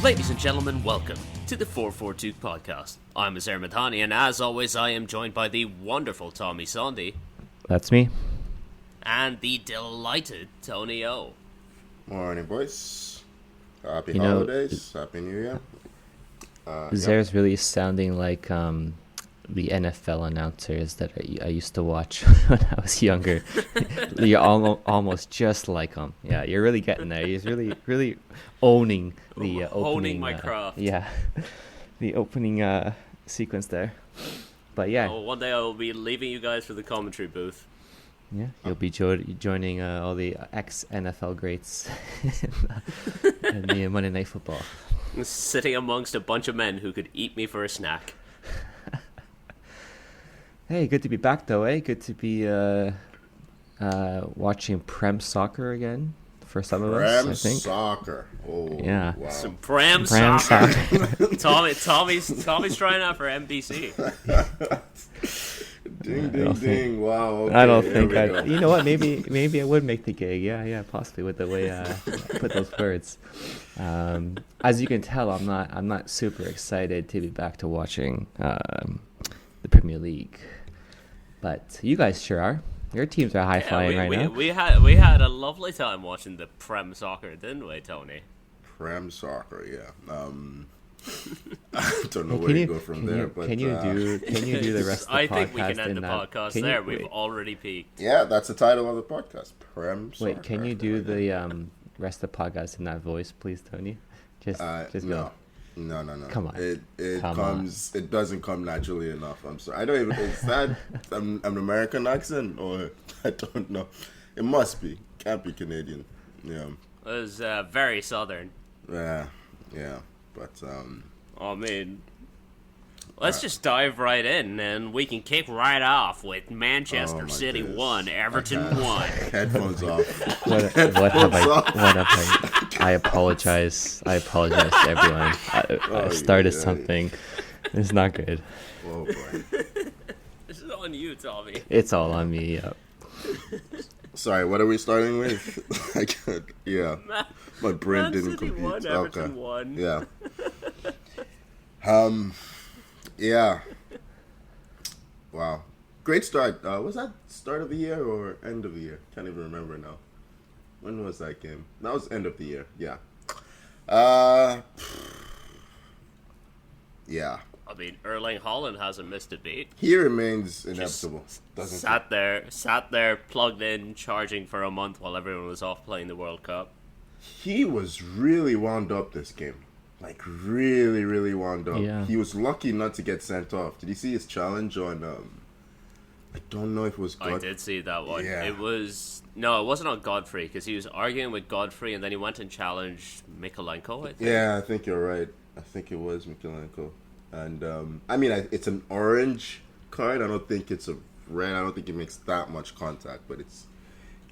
Ladies and gentlemen, welcome to the 442 podcast. I'm Azar Madhani, and as always, I am joined by the wonderful Tommy Sondy. That's me. And the delighted Tony O. Morning, boys. Happy holidays. Happy New Year. Azar's really sounding like the NFL announcers that I used to watch when I was younger. You're almost just like him. Yeah, you're really getting there. He's really owning the opening. Honing my craft. Yeah, the opening sequence there. But yeah. Well, one day I will be leaving you guys for the commentary booth. Yeah, you'll be joining all the ex-NFL greats in the Monday Night Football. Sitting amongst a bunch of men who could eat me for a snack. Hey, good to be back though, eh? Good to be watching Prem Soccer again for some of us, I think. Prem Soccer. Oh, yeah. Wow. Some Prem Soccer. Tommy's trying out for NBC. Ding. Wow. Okay, I don't think you know what? Maybe I would make the gig. Yeah, possibly with the way I put those words. As you can tell, I'm not super excited to be back to watching the Premier League, but you guys sure are. Your teams are high flying right now. We had a lovely time watching the Prem Soccer, didn't we, Tony? Prem Soccer, yeah. I don't know where to go from there. But can you do the rest of the podcast? I think we can end the podcast there. We've already peaked. Yeah, that's the title of the podcast. Prem Soccer. Wait, can you do the rest of the podcast in that voice, please, Tony? Just no. go. No. Come on. It doesn't come naturally enough. I'm sorry. I don't even. Is that an American accent or I don't know. It must be. Can't be Canadian. Yeah. It was very southern. Yeah. But I mean, let's just dive right in, and we can kick right off with Manchester City 1, Everton 1. Headphones off. What have I apologize. I apologize to everyone. I started something. It's not good. Oh boy. This is on you, Tommy. It's all on me. Yep. Sorry, what are we starting with? I can't. Yeah, my brain didn't compute. 1, Everton 1. Yeah. Yeah. Wow. Great start. Was that start of the year or end of the year? Can't even remember now. When was that game? That was end of the year. Yeah. Yeah. I mean, Erling Haaland hasn't missed a beat. He remains inevitable. Sat there, plugged in, charging for a month while everyone was off playing the World Cup. He was really wound up this game. Like, really, really wound up. Yeah. He was lucky not to get sent off. Did you see his challenge on, I don't know if it was I did see that one. Yeah. It wasn't on Godfrey, because he was arguing with Godfrey, and then he went and challenged Mikolenko, I think. Yeah, I think you're right. I think it was Mikolenko. And, I mean, it's an orange card. I don't think it's a red. I don't think it makes that much contact, but it's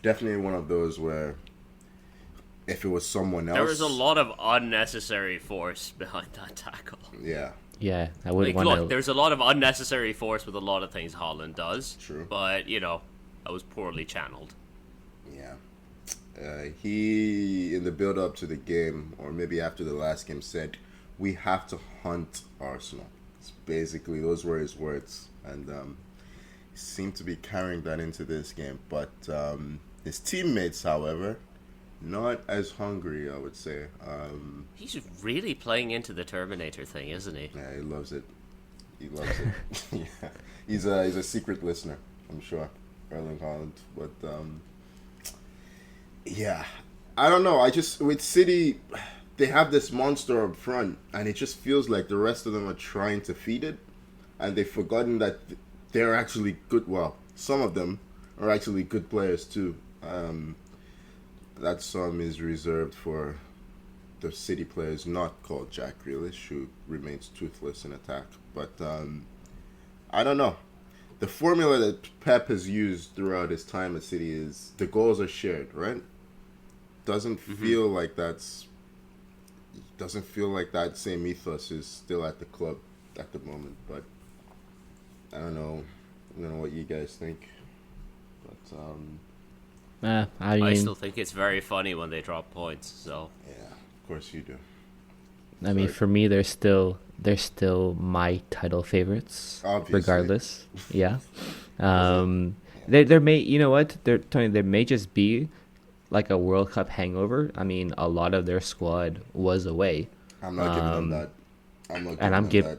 definitely one of those where if it was someone else... There was a lot of unnecessary force behind that tackle. Yeah. Yeah, I wouldn't want Look, there's a lot of unnecessary force with a lot of things Haaland does. True. But, that was poorly channeled. Yeah. He, in the build-up to the game, or maybe after the last game, said, we have to hunt Arsenal. It's basically, those were his words. And he seemed to be carrying that into this game. But his teammates, however... not as hungry, I would say. He's really playing into the Terminator thing, isn't he? Yeah, he loves it. Yeah, he's a secret listener, I'm sure, Erling Haaland. But yeah, I don't know. With City, they have this monster up front, and it just feels like the rest of them are trying to feed it, and they've forgotten that they're actually good. Well, some of them are actually good players too. That sum is reserved for the City players not called Jack Grealish, who remains toothless in attack. But I don't know. The formula that Pep has used throughout his time at City is the goals are shared, right? Doesn't feel like that same ethos is still at the club at the moment. But I don't know what you guys think. But I still think it's very funny when they drop points. So yeah, of course you do. I mean, for me, they're still my title favorites, Obviously. regardless. Yeah. There may, you know what, Tony, there may just be like a World Cup hangover. I mean, a lot of their squad was away. I'm not giving them that.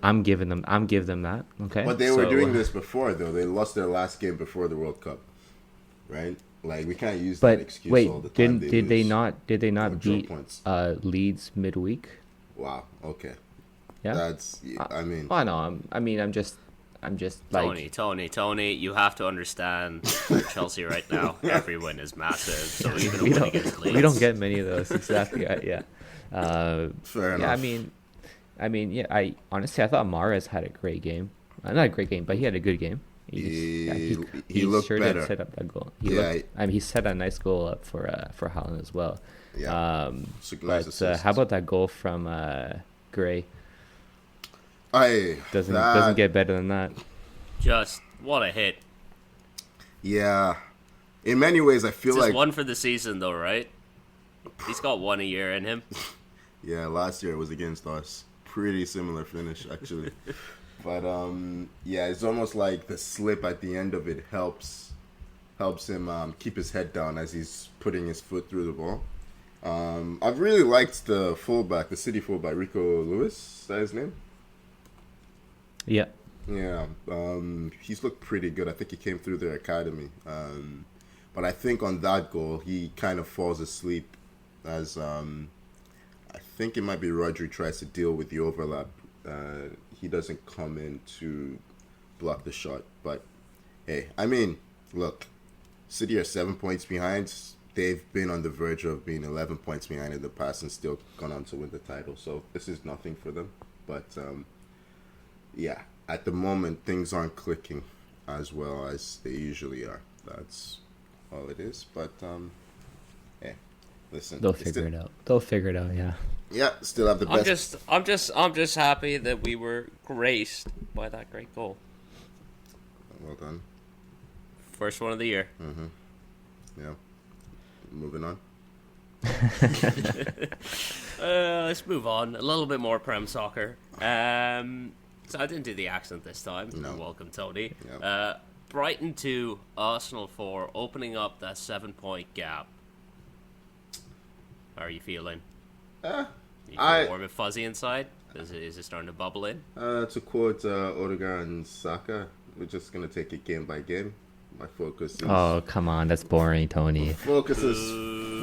I'm giving them that. Okay. But they were doing this before, though. They lost their last game before the World Cup, right? Like, we can't use that excuse wait, all the time. did they not beat points. Leeds midweek? Wow. Okay. Yeah. That's. I mean. Oh no. I'm just like Tony, you have to understand for Chelsea right now. Every win is massive, so even a we win don't against Leeds. we don't get many of those exactly. Yeah. Fair enough. Yeah. I mean, yeah. I honestly, I thought Mahrez had a great game. Not a great game, but he had a good game. He looked sure better. did set up that goal. He set a nice goal up for Haaland as well. Yeah. But how about that goal from Gray? Doesn't get better than that. Just what a hit. Yeah. In many ways, I feel Just like one for the season, though, right? He's got one a year in him. Yeah, last year it was against us. Pretty similar finish, actually. But yeah, it's almost like the slip at the end of it helps him keep his head down as he's putting his foot through the ball. I've really liked the fullback, the City fullback, Rico Lewis. Is that his name? Yeah. Yeah, he's looked pretty good. I think he came through their academy. But I think on that goal, he kind of falls asleep as I think it might be Rodri tries to deal with the overlap. He doesn't come in to block the shot. But, hey, I mean, look, City are 7 points behind. They've been on the verge of being 11 points behind in the past and still gone on to win the title. So this is nothing for them. But, yeah, at the moment, things aren't clicking as well as they usually are. That's all it is. But, hey, listen. They'll figure it out. They'll figure it out, yeah. Yeah, still have the best. I'm just happy that we were graced by that great goal. Well done. First one of the year. Mm-hmm. Yeah. Moving on. Let's move on. A little bit more Prem Soccer. So I didn't do the accent this time. No. You're welcome, Tony. Yep. Brighton 2, Arsenal 4, opening up that 7-point gap. How are you feeling? You feel warm and fuzzy inside? Is it starting to bubble in? To quote Odegaard and Saka, we're just going to take it game by game. My focus is... Oh, come on. That's boring, Tony. Focus is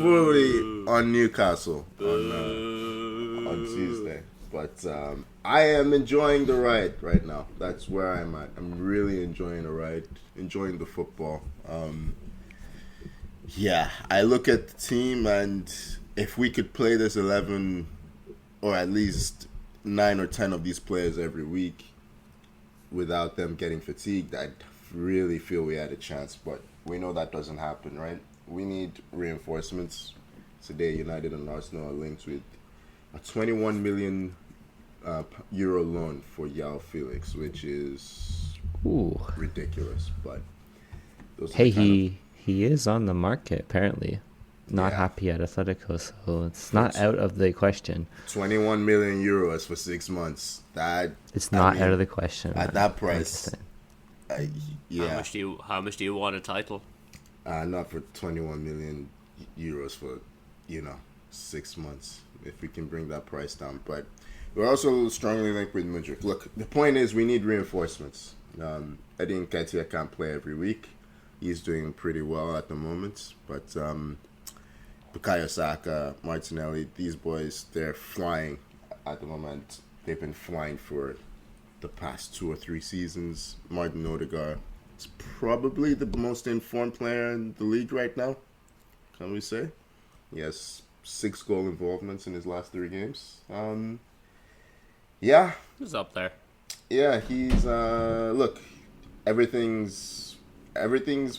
fully on Newcastle on Tuesday. But I am enjoying the ride right now. That's where I'm at. I'm really enjoying the ride, enjoying the football. Yeah, I look at the team, and if we could play this 11 or at least 9 or 10 of these players every week without them getting fatigued, I'd really feel we had a chance. But we know that doesn't happen, right? We need reinforcements. Today, United and Arsenal are linked with a 21 million euro loan for João Felix, which is ridiculous. But those he is on the market apparently. Not happy at Atletico, so it's not out of the question. 21 million euros for 6 months. It's not out of the question at that price. Yeah. How much do you want a title? Not for 21 million euros for 6 months. If we can bring that price down, but we're also strongly linked with Madrid. Look, the point is we need reinforcements. Eddie Nketiah can't play every week. He's doing pretty well at the moment, but Bukayo Saka, Martinelli, these boys, they're flying at the moment. They've been flying for the past 2 or 3 seasons. Martin Odegaard is probably the most informed player in the league right now, can we say? He has 6 goal involvements in his last 3 games. Yeah. He's up there. Yeah, he's, look, everything's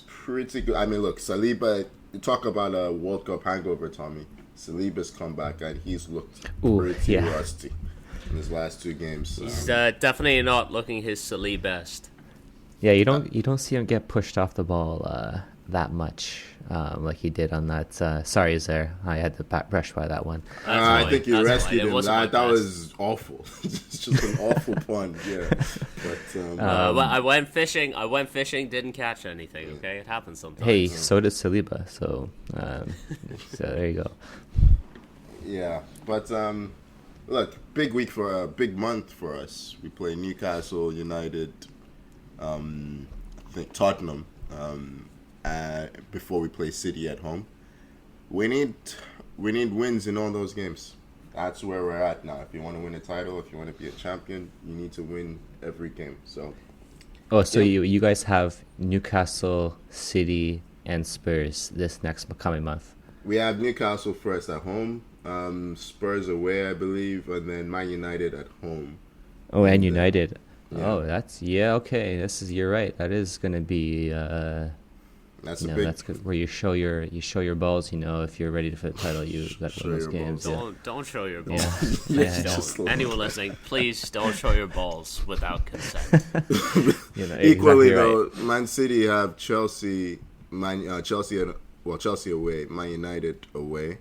pretty good. I mean, look, Saliba, you talk about a World Cup hangover, Tommy. Saliba's come back and he's looked pretty rusty in his last 2 games. He's definitely not looking his Saliba best. Yeah, you don't see him get pushed off the ball that much like he did on that. Sorry, Zer, I had to brush by that one. I think you rescued him. That was is awful. It's just an awful pun. Yeah, but well, I went fishing. Didn't catch anything. Okay, it happens sometimes. Hey, so did Saliba. So, so there you go. yeah, but look, big week for a big month for us. We play Newcastle United, I think Tottenham, before we play City at home. We need wins in all those games. That's where we're at now. If you want to win a title, if you want to be a champion, you need to win every game. So, so you guys have Newcastle, City, and Spurs this next coming month. we have Newcastle first at home, Spurs away, I believe, and then Man United at home. Oh, and United. Yeah. Oh, okay. You're right. That is going to be That's a big. that's good, where you show your balls. If you're ready for the title, you got Show one of those your games. balls. Don't show your balls. Yeah. Yeah, Yeah. just like- Anyone listening, please don't show your balls without consent. Equally exactly though, right. Man City have Chelsea, Chelsea away, Man United away,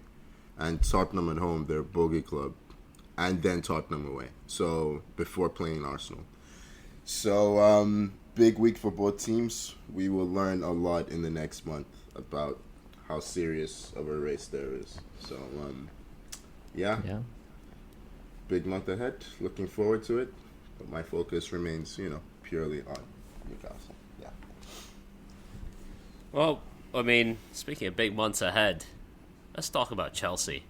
and Tottenham at home. Their bogey club, and then Tottenham away. So before playing Arsenal, so big week for both teams. We will learn a lot in the next month about how serious of a race there is. So yeah, big month ahead. Looking forward to it, but my focus remains, purely on Newcastle. Yeah. Well, I mean, speaking of big months ahead, let's talk about Chelsea.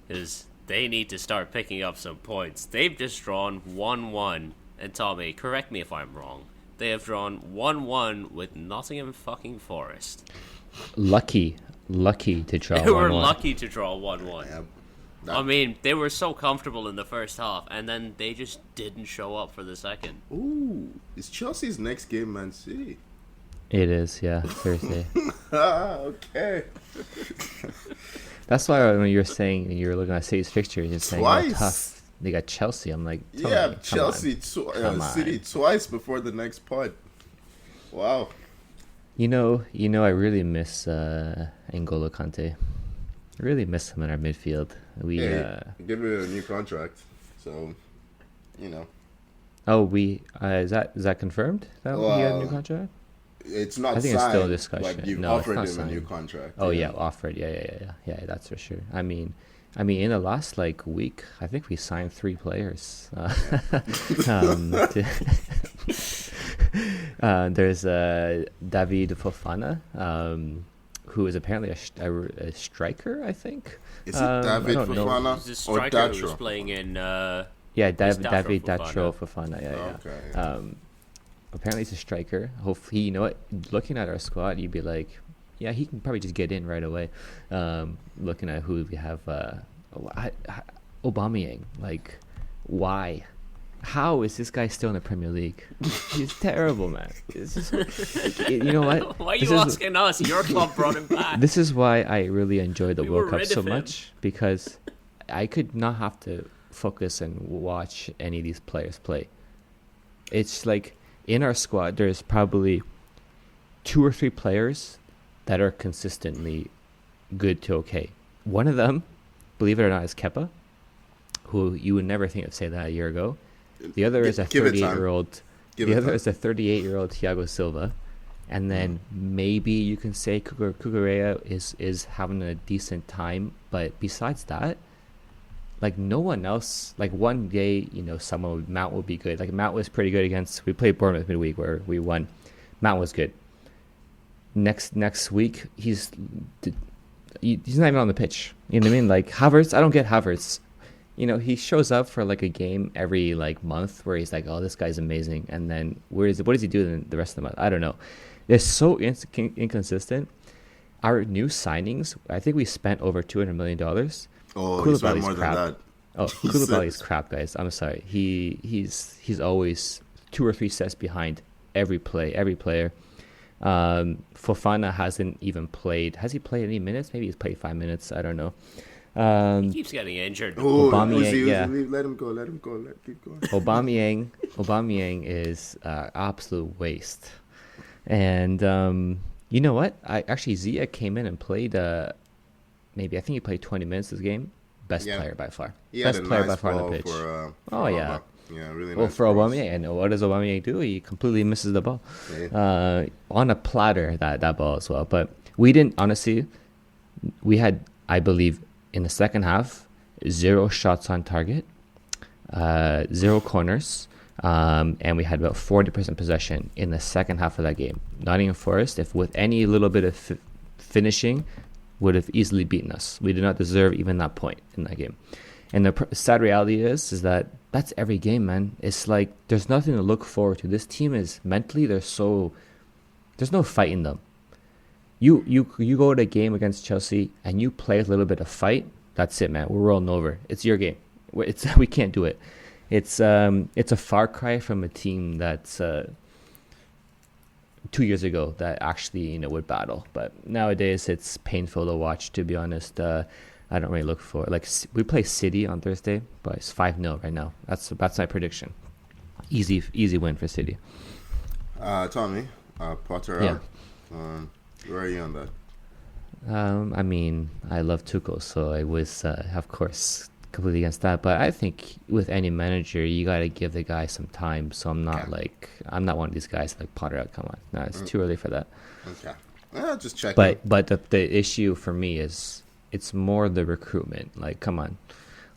Because they need to start picking up some points. They've just drawn 1-1. And Tommy, correct me if I'm wrong. They have drawn 1-1 with Nottingham fucking Forest. Lucky to draw. They were 1-1. lucky to draw 1-1. Yeah. I mean, they were so comfortable in the first half, and then they just didn't show up for the second. Ooh, is Chelsea's next game Man City? It is, yeah, Thursday. Okay. That's why when you were looking at City's fixtures, you're saying, Twice. tough. They got Chelsea. I'm like, Tony, Yeah, come Chelsea, on. Come on. City twice before the next pod. Wow. I really miss N'Golo Kante. I really miss him in our midfield. Hey, give him a new contract. So, is that confirmed? That he had a new contract? it's not I think signed. it's still a discussion. But you've No, it's offered not him a new signed. contract. Oh yeah, offered. Yeah, that's for sure. I mean, in the last week, I think we signed 3 players. There's David Fofana, who is apparently a striker, I think. Is it David I don't know. Fofana He's a or striker who was Datro? playing in... Yeah, It's David Datro Datro Fofana. Yeah. Okay. Yeah. Apparently he's a striker. Hopefully, you know what? Looking at our squad, you'd be like, yeah, he can probably just get in right away. Looking at who we have, Aubameyang. Like, why? How is this guy still in the Premier League? He's terrible, man. It's just, you know what? Why are This you is- asking us? Your club brought him back. This is why I really enjoy the We World were Cup rid so of him. much, because I could not have to focus and watch any of these players play. It's like in our squad, there's probably 2 or 3 players that are consistently good to okay. One of them, believe it or not, is Kepa, who you would never think of say that a year ago. The other is a Give it time. 38-year-old. Give The it other time. is a 38-year-old Thiago Silva, and then maybe you can say Cucurella is having a decent time, but besides that, like no one else. Like one day, Mount would be good. Like Mount was pretty good against. We played Bournemouth midweek where we won. Mount was good. Next week he's not even on the pitch. You know what I mean? Like Havertz, I don't get Havertz. He shows up for like a game every month where he's like, oh, this guy's amazing, and then what does he do the rest of the month? I don't know. They're so inconsistent. Our new signings, I think we spent over $200 million. Oh, he spent Koulibaly's more crap. than that. Oh, Jesus. Koulibaly's crap, guys. I'm sorry. He's always 2 or 3 sets behind every player. Fofana hasn't even played. Has he played any minutes? Maybe he's played 5 minutes. I don't know. He keeps getting injured. Oh, Aubameyang, Uzi, yeah. let him go. Keep going. Aubameyang is absolute waste. And you know what? Zia came in and played. I think he played 20 minutes this game, best Yeah. player by far. He had Best a player nice by far on ball the pitch. for Oh, yeah. Alba. Yeah, really Well, nice for cross. Aubameyang, and what does Aubameyang do? He completely misses the ball Yeah. on a platter, that ball as well. But we didn't, honestly, we had, I believe, in the second half, 0 shots on target, 0 corners, and we had about 40% possession in the second half of that game. Nottingham Forest, if with any little bit of finishing, would have easily beaten us. We did not deserve even that point in that game. And the sad reality is that that's every game, man. It's like there's nothing to look forward to. This team is mentally, there's no fight in them. You go to a game against Chelsea and you play a little bit of fight. That's it, man. We're rolling over. It's your game. We can't do it. It's a far cry from a team that's 2 years ago that actually would battle. But nowadays it's painful to watch. To be honest, I don't really look for we play City on Thursday, but it's 5-0 right now. That's my prediction. Easy win for City. Tommy, Potter Yeah. out. Where are you on that? I mean, I love Tuchel, so I was, of course, completely against that. But I think with any manager, you got to give the guy some time. So I'm not I'm not one of these guys like Potter out. Come on, no, it's too early for that. Okay. Just checking. But the issue for me is it's more the recruitment. Like, come on,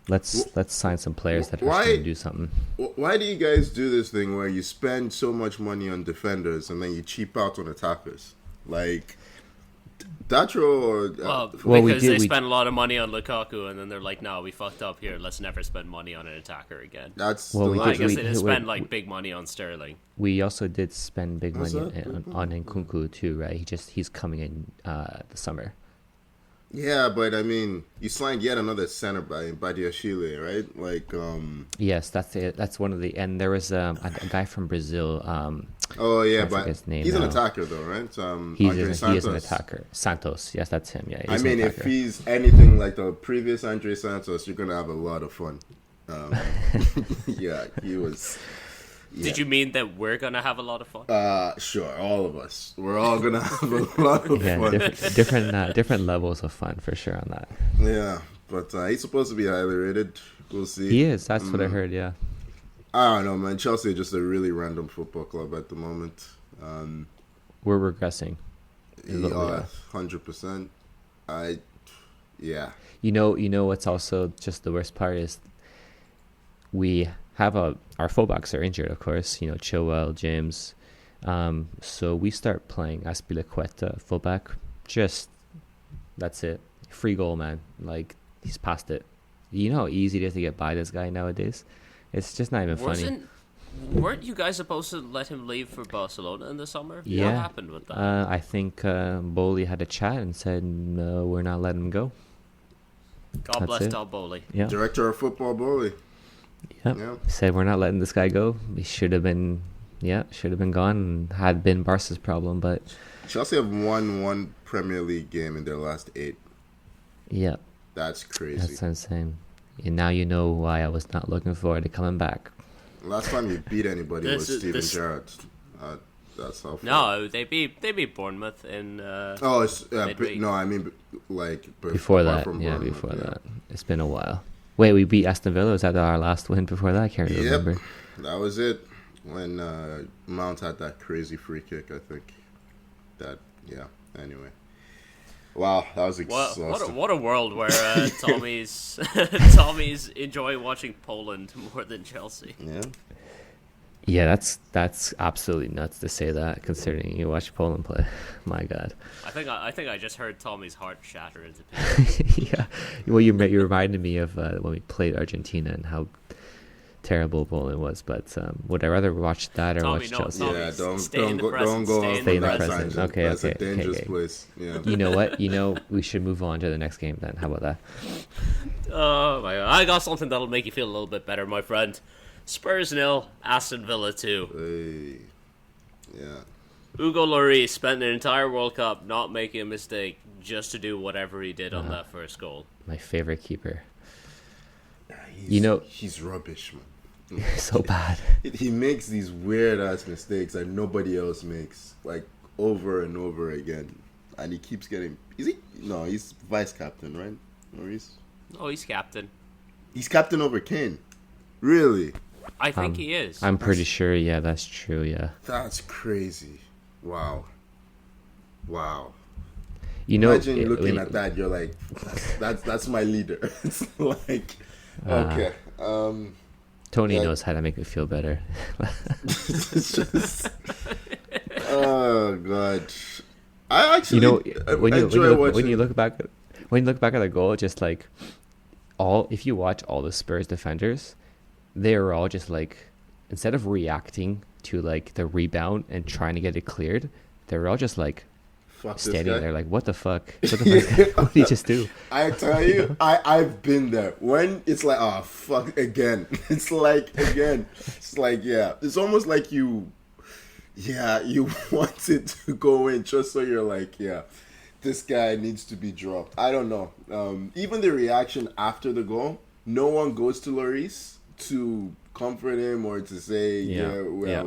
let's sign some players that are going to do something. Why do you guys do this thing where you spend so much money on defenders and then you cheap out on attackers? Like Datro or because they spend a lot of money on Lukaku and then they're like, no, we fucked up here. Let's never spend money on an attacker again. That's I guess they didn't spend big money on Sterling. We also did spend big money on Nkunku too, right? He's coming in the summer. Yeah, but I mean, you signed yet another center by Badiashile, right? Like, yes, that's it. That's one of the. And there was a guy from Brazil. Oh yeah, but he's an attacker though, right? He is an attacker. Santos, yes, that's him. Yeah, I mean, if he's anything like the previous Andre Santos, you're gonna have a lot of fun. Yeah, he was. Yeah. Did you mean that we're gonna have a lot of fun? Sure, all of us. We're all gonna have a lot of fun. Different levels of fun for sure on that. Yeah, but he's supposed to be highly rated. We'll see. He is. That's what I heard. Yeah. I don't know, man. Chelsea are just a really random football club at the moment. We're regressing. 100%. Yeah. You know what's also just the worst part is we have our fullbacks are injured, of course. Chilwell, James. So we start playing Aspilicueta fullback. Just that's it. Free goal, man. Like he's past it. You know how easy it is to get by this guy nowadays. It's just not even funny. Weren't you guys supposed to let him leave for Barcelona in the summer? Yeah. What happened with that? I think Bowley had a chat and said, no, we're not letting him go. God bless Todd Bowley. Yeah. Director of football Bowley. Yep. Yeah. Said we're not letting this guy go. He should have been gone and had been Barca's problem. But Chelsea have won one Premier League game in their last 8. Yeah. That's crazy. That's insane. And now you know why I was not looking forward to coming back. Last time you beat anybody was Steven Gerrard. That's how. No, they beat Bournemouth in. No, I mean like before that. Yeah, before that. It's been a while. Wait, we beat Aston Villa. Was that our last win before that? I can't remember. That was it. When Mount had that crazy free kick, I think. Anyway. Wow, that was exhausting. What a world where Tommy's enjoy watching Poland more than Chelsea. Yeah. Yeah, that's absolutely nuts to say that, considering you watch Poland play. My God. I think I just heard Tommy's heart shatter into pieces. Yeah. Well, you reminded me of when we played Argentina and how terrible Poland was, but would I rather watch that or watch Chelsea? Yeah, don't go stay in the present. Okay, that's a dangerous place. Yeah. You know what? We should move on to the next game then. How about that? Oh my God! I got something that'll make you feel a little bit better, my friend. Spurs 0, Aston Villa 2. Hey. Yeah. Hugo Lloris spent an entire World Cup not making a mistake just to do whatever he did on that first goal. My favorite keeper. He's rubbish, man. So bad. He makes these weird ass mistakes that nobody else makes, like over and over again, and he keeps getting. Is he? No, he's vice captain, right? Maurice. Oh, he's captain. He's captain over Kane. Really? I think he is. I'm pretty sure. Yeah, that's true. Yeah. That's crazy. Wow. You know, Imagine looking at that, you're like, that's my leader. It's like, okay. Tony yeah. knows how to make me feel better. It's just, oh god. I actually, You know, enjoy watching. when you look back at the goal, just like if you watch all the Spurs defenders, they are all just like, instead of reacting to like the rebound and trying to get it cleared, they're all just like Fuck this standing guy. there like, what the fuck? What did he just do? I tell you, I've been there. When it's like, oh fuck again. It's like again. It's like, yeah. It's almost like you want it to go in just so you're like, yeah, this guy needs to be dropped. I don't know. Even the reaction after the goal, no one goes to Lloris to comfort him or to say, Yeah.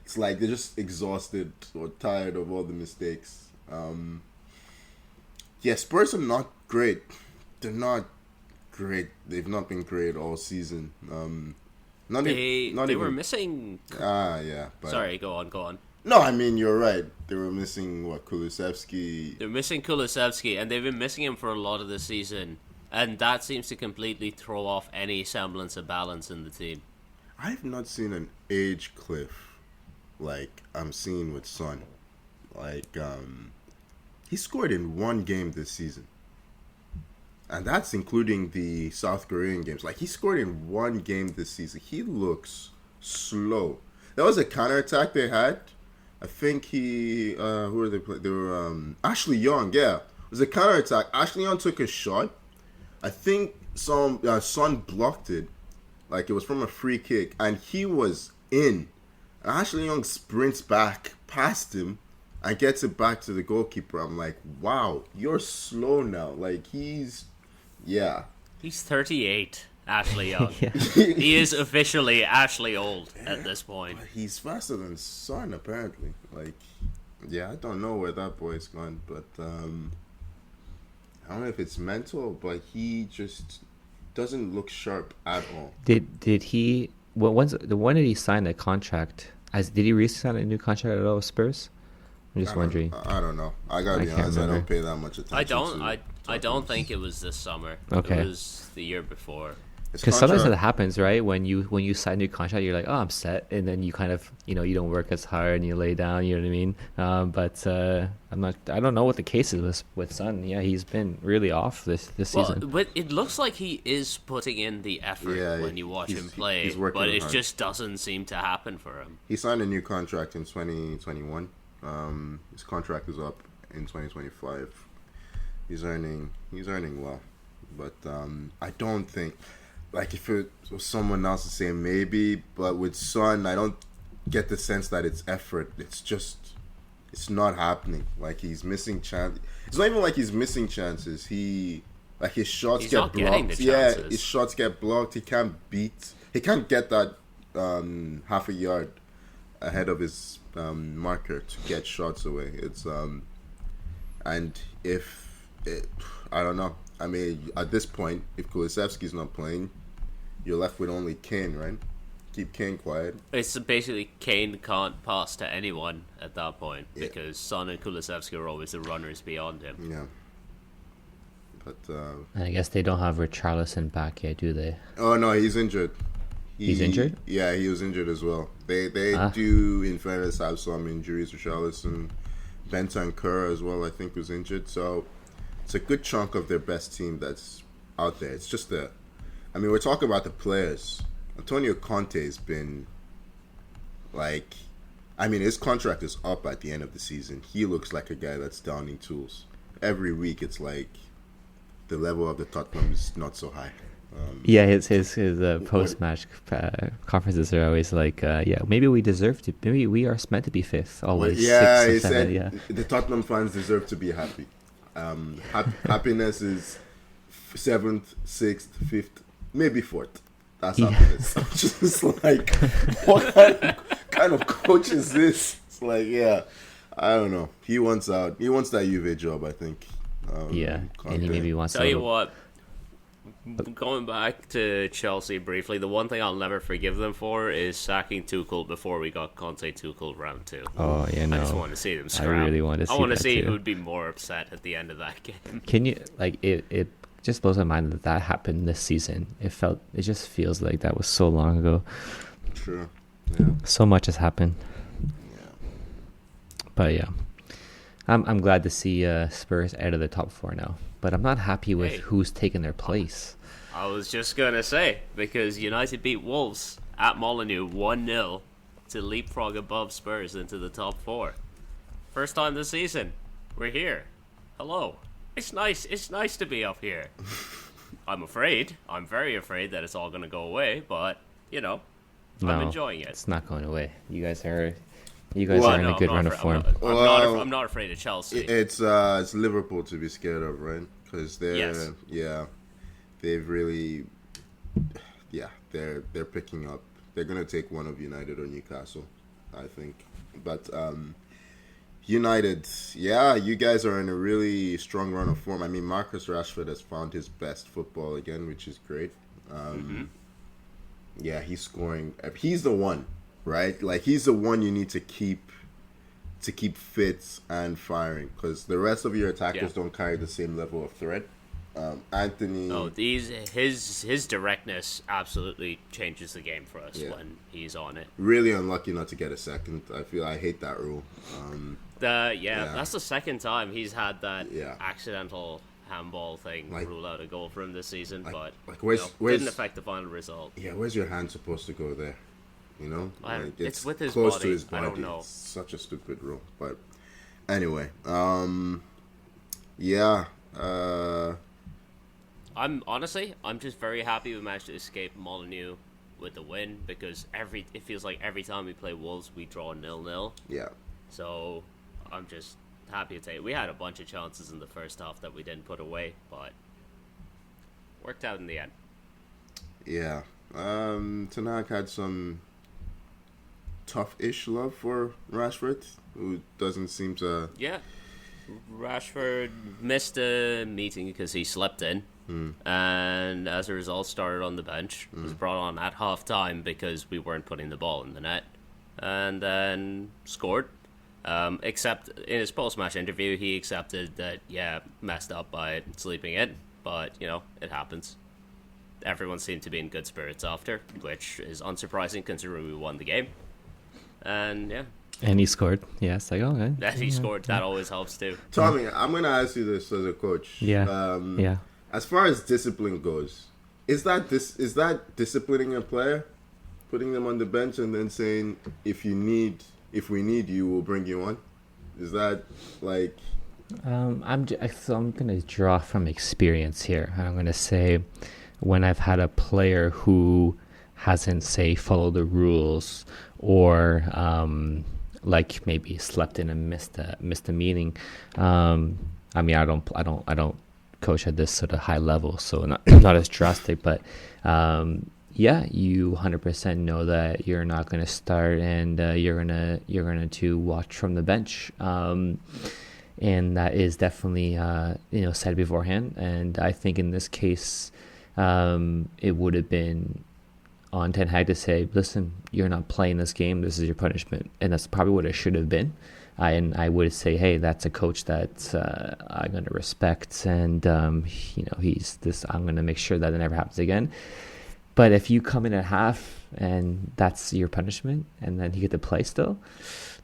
It's like they're just exhausted or tired of all the mistakes. Spurs are not great. They're not great. They've not been great all season. They were missing. Yeah. But Sorry, go on. no, I mean you're right. They were missing Kulusevski. They're missing Kulusevski, and they've been missing him for a lot of the season, and that seems to completely throw off any semblance of balance in the team. I've not seen an age cliff like I'm seeing with Son. Like, he scored in one game this season. And that's including the South Korean games. Like, he scored in one game this season. He looks slow. That was a counterattack they had. I think who were they playing? They were, Ashley Young, yeah. It was a counterattack. Ashley Young took a shot. I think Son blocked it. Like, it was from a free kick. And he was in. And Ashley Young sprints back past him and gets it back to the goalkeeper. I'm like, wow, you're slow now. Like, he's 38, Ashley Young. Yeah. He is officially Ashley old at this point. He's faster than Son, apparently. Like, yeah, I don't know where that boy's gone, but I don't know if it's mental, but he just doesn't look sharp at all. Did he? When did he sign a contract? Did he re-sign a new contract at all with Spurs? I'm just wondering. I don't know. I gotta be can't honest. I remember. don't pay that much attention. I don't think it was this summer. Okay. It was the year before. Because sometimes that happens, right? When you sign a new contract, you're like, oh, I'm set, and then you kind of, you don't work as hard and you lay down. You know what I mean? But I don't know what the case is with Son. Yeah, he's been really off this season. But it looks like he is putting in the effort when you watch him play. He's working but it hard. just doesn't seem to happen for him. He signed a new contract in 2021. His contract is up in 2025. He's earning well, but I don't think, like, if it was someone else to say maybe, but with Son, I don't get the sense that it's effort. It's not happening. Like, he's missing chance. It's not even like he's missing chances. His shots He's get not getting blocked. the Yeah, chances. his shots get blocked. He can't get that half a yard ahead of his marker to get shots away. It's and I don't know. I mean, at this point, if Kulusevski's not playing, you're left with only Kane, right? Keep Kane quiet. It's basically Kane can't pass to anyone at that point because Son and Kulusevski are always the runners beyond him. Yeah. But And I guess they don't have Richarlison back yet, do they? oh no, he's injured. He's injured? Yeah, he was injured as well. They do, in fairness, have some injuries. Richarlison, Bentancur as well, I think, was injured. So it's a good chunk of their best team that's out there. It's just we're talking about the players. Antonio Conte has been, like, his contract is up at the end of the season. He looks like a guy that's downing tools. Every week, it's like the level of the Tottenham is not so high. Yeah, his post-match conferences are always like, maybe we deserve to. Maybe we are meant to be fifth. Always. Yeah, 6th or he 7th, said yeah. the Tottenham fans deserve to be happy. Happiness is 7th, 6th, 5th, maybe 4th. That's happiness. I'm just like, what kind of coach is this? It's like, yeah, I don't know. He wants out. He wants that Juve job, I think. And he Conte. maybe wants Tell you what, Going back to Chelsea briefly, the one thing I'll never forgive them for is sacking Tuchel before we got Conte Tuchel round 2. Oh, yeah, no. I just want to see them scrap. I really want to see I want to that see too. who would be more upset at the end of that game. Can you, like, it just blows my mind that that happened this season. It just feels like that was so long ago. True. Yeah. So much has happened. Yeah. But yeah, I'm glad to see Spurs out of the top 4 now. But I'm not happy with Hey. who's taking their place. I was just going to say, because United beat Wolves at Molineux 1-0 to leapfrog above Spurs into the top 4. First time this season. We're here. Hello. It's nice to be up here. I'm very afraid that it's all going to go away, but, I'm enjoying it. It's not going away. You guys are in No, a good I'm run not of afraid- form. I'm not afraid of Chelsea. It's Liverpool to be scared of, right? Because they've really, they're picking up. They're gonna take one of United or Newcastle, I think. But United, you guys are in a really strong run of form. I mean, Marcus Rashford has found his best football again, which is great. Yeah, he's scoring. He's the one, right? Like, he's the one you need to keep fit and firing, because the rest of your attackers don't carry the same level of threat. Anthony. No, his directness absolutely changes the game for us when he's on it. Really unlucky not to get a second. I hate that rule. That's the second time he's had that Yeah. accidental handball thing rule out a goal for him this season, but where's didn't affect the final result. Yeah, where's your hand supposed to go there? You know, it's with his close body. to his body. I don't know. It's such a stupid rule, but anyway, I'm just very happy we managed to escape Molineux with the win, because it feels like every time we play Wolves we draw 0-0. Yeah. So I'm just happy to say we had a bunch of chances in the first half that we didn't put away, but worked out in the end. Yeah. Tanaka had some tough-ish love for Rashford, who doesn't seem to. Yeah. Rashford missed a meeting because he slept in, and as a result started on the bench. Was brought on at half-time because we weren't putting the ball in the net, and then scored. Except in his post-match interview, he accepted that, messed up by sleeping in, but, it happens. Everyone seemed to be in good spirits after, which is unsurprising considering we won the game. And, And he scored. Yes, like, okay. that he scored, that always helps too. Tommy, I'm going to ask you this as a coach. Yeah. As far as discipline goes, is that disciplining a player? Putting them on the bench and then saying, if we need you, we'll bring you on? Is that like... I'm going to draw from experience here. I'm going to say when I've had a player who hasn't, say, followed the rules, or like maybe slept in and missed a meeting. I mean, I don't coach at this sort of high level, so not as drastic, but you 100% know that you're not going to start, and you're gonna to watch from the bench. And that is definitely said beforehand. And I think in this case, it would have been on Ten Hag to say, listen, you're not playing this game, this is your punishment. And that's probably what it should have been. And I would say, hey, that's a coach that I'm going to respect, and he's this. I'm going to make sure that it never happens again. But if you come in at half and that's your punishment, and then you get to play still,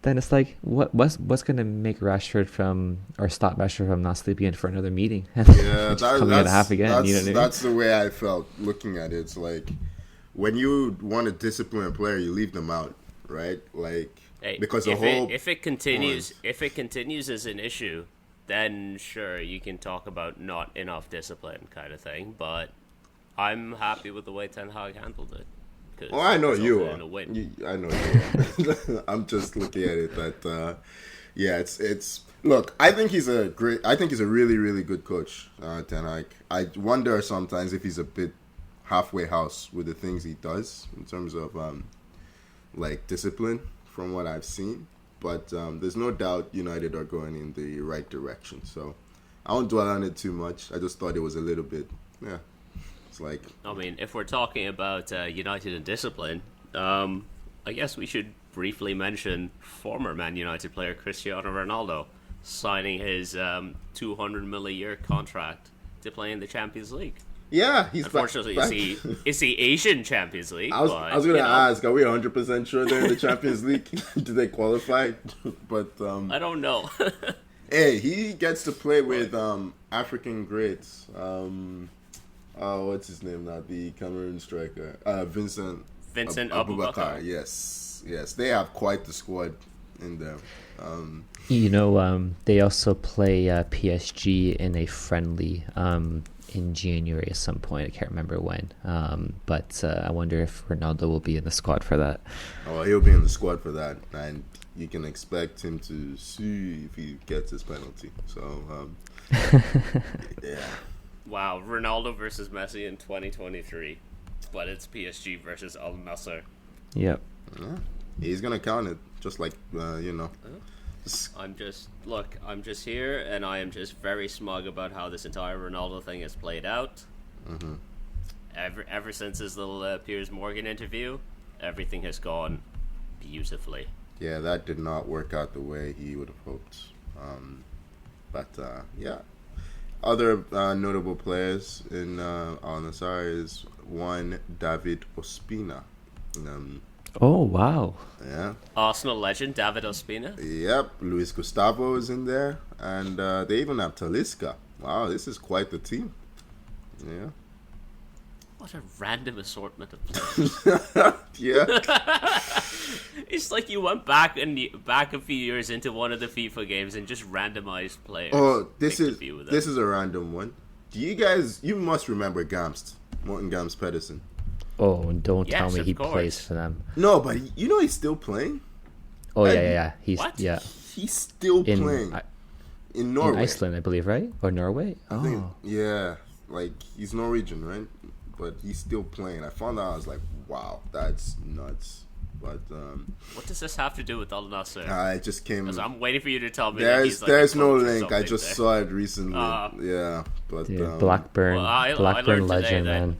then it's like, what's going to make Rashford stop Rashford from not sleeping in for another meeting? And Yeah, coming at half again. That's, you know what I mean? that's the way I felt looking at it. It's like, when you want to discipline a player, you leave them out, right? Like, because if it continues as an issue, then sure, you can talk about not enough discipline kind of thing. But I'm happy with the way Ten Hag handled it. Well, I know you are. I know you are. I'm just looking at it that, it's. Look, I think he's a really, really good coach, Ten Hag. I wonder sometimes if he's a bit halfway house with the things he does in terms of discipline, from what I've seen. But there's no doubt United are going in the right direction. So I won't dwell on it too much. I just thought it was a little bit, It's like, I mean, if we're talking about United and discipline, I guess we should briefly mention former Man United player Cristiano Ronaldo signing his 200 million a year contract to play in the Champions League. yeah, he's Unfortunately, back. it's the Asian Champions League. I was going to ask, are we 100% sure they're in the Champions League? Do they qualify? But I don't know. hey, he gets to play with African greats. What's his name now? The Cameroon striker, Vincent Abubakar. Yes, they have quite the squad in there. They also play PSG in a friendly in January at some point. I can't remember when. But I wonder if Ronaldo will be in the squad for that. Oh, he'll be in the squad for that, and you can expect him to sue if he gets his penalty. So, yeah. Wow, Ronaldo versus Messi in 2023, but it's PSG versus Al Nassr. Yep. Yeah. He's gonna count it, just like I'm just here, and I am just very smug about how this entire Ronaldo thing has played out. Mm-hmm. Ever since his little Piers Morgan interview, everything has gone beautifully. Yeah, that did not work out the way he would have hoped. But yeah, other notable players in Al Nassr is one David Ospina. Oh, wow. Yeah. Arsenal legend David Ospina. Yep, Luis Gustavo is in there, and they even have Talisca. Wow, this is quite the team. Yeah. What a random assortment of players. Yeah. It's like you went back a few years into one of the FIFA games and just randomized players. Oh, this Picked a few of them. is a random one. You must remember Gamst, Morten Gamst Pedersen. Oh, and don't Yes, tell me of he course. plays for them. No, but he's still playing. Oh, And- yeah. He's What? yeah He's still in playing I- in Norway. in Iceland, I believe, right? Or Norway? I think, Oh, yeah, like he's Norwegian, right? But he's still playing. I found out, I was like, wow, that's nuts. But What does this have to do with Al Nassr? I just came. Because I'm waiting for you to tell me. that he's There's like a no coach or link. I something just there. saw it recently. Ah. Yeah, but dude, Blackburn, Well, I Blackburn learned today legend, that- man.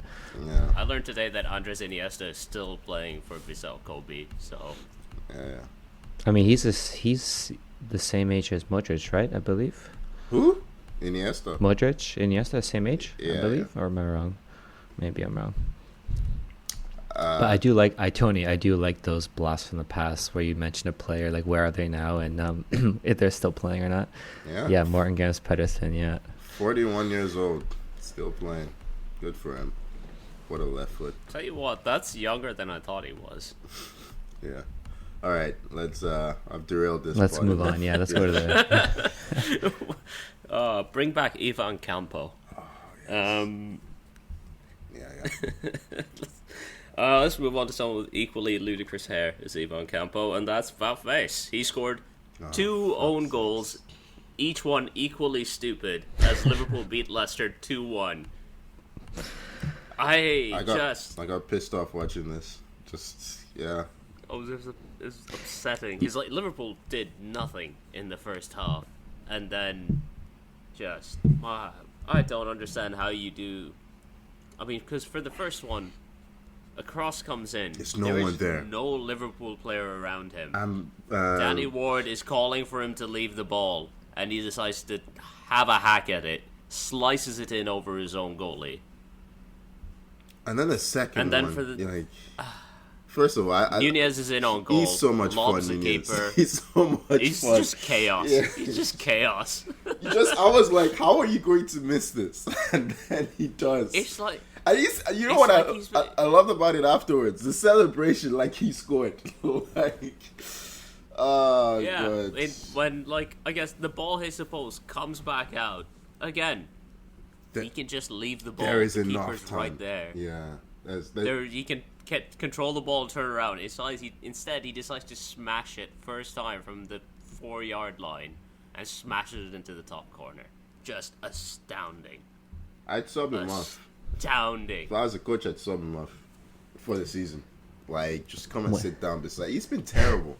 yeah, I learned today that Andres Iniesta is still playing for Vissel Kobe. So yeah. I mean, he's the same age as Modric, right? I believe. Who? Iniesta. Iniesta, same age, Yeah, I believe. Or am I wrong? Maybe I'm wrong. But I do like those blasts from the past where you mention a player, like where are they now, and if they're still playing or not. Yeah, Morten Gamst Pedersen, yeah. 41 years old, still playing. Good for him. What a left foot. tell you what, that's younger than I thought he was. Yeah. All right, let's. I've derailed this. Let's part. move on. Yeah, let's go to the. Bring back Ivan Campo. Yeah. Let's move on to someone with equally ludicrous hair as Ivan Campo, and that's Wout Wees. He scored two own goals, each one equally stupid, as Liverpool beat Leicester 2-1. I got pissed off watching this. Just yeah. Oh, it was upsetting. He's like, Liverpool did nothing in the first half, and then just I don't understand how you do. I mean, because for the first one, a cross comes in. There's no There one is there. No Liverpool player around him. Uh, Danny Ward is calling for him to leave the ball, and he decides to have a hack at it, slices it in over his own goalie. And then the second And then one, for the- first of all, Nunez is in on goal. he's so much lobs fun. the Nunez. keeper. He's so much He's fun. just chaos. Yeah. He's just chaos. I was like, how are you going to miss this? And then he does. It's like, And you know it's what like he's- I loved about it afterwards? The celebration, like he scored. Like, oh yeah, god. when like I guess the ball hits the post, comes back out again. Th- He can just leave the ball. there is the enough keeper's time. right there. Yeah. There, he can control the ball, turn around. Instead, he decides to smash it first time from the 4-yard line and smashes it into the top corner. Just astounding. I'd sub him off. Astounding. If I was a coach, I'd sub him off for the season. Like, just come and What? sit down beside. He's been terrible.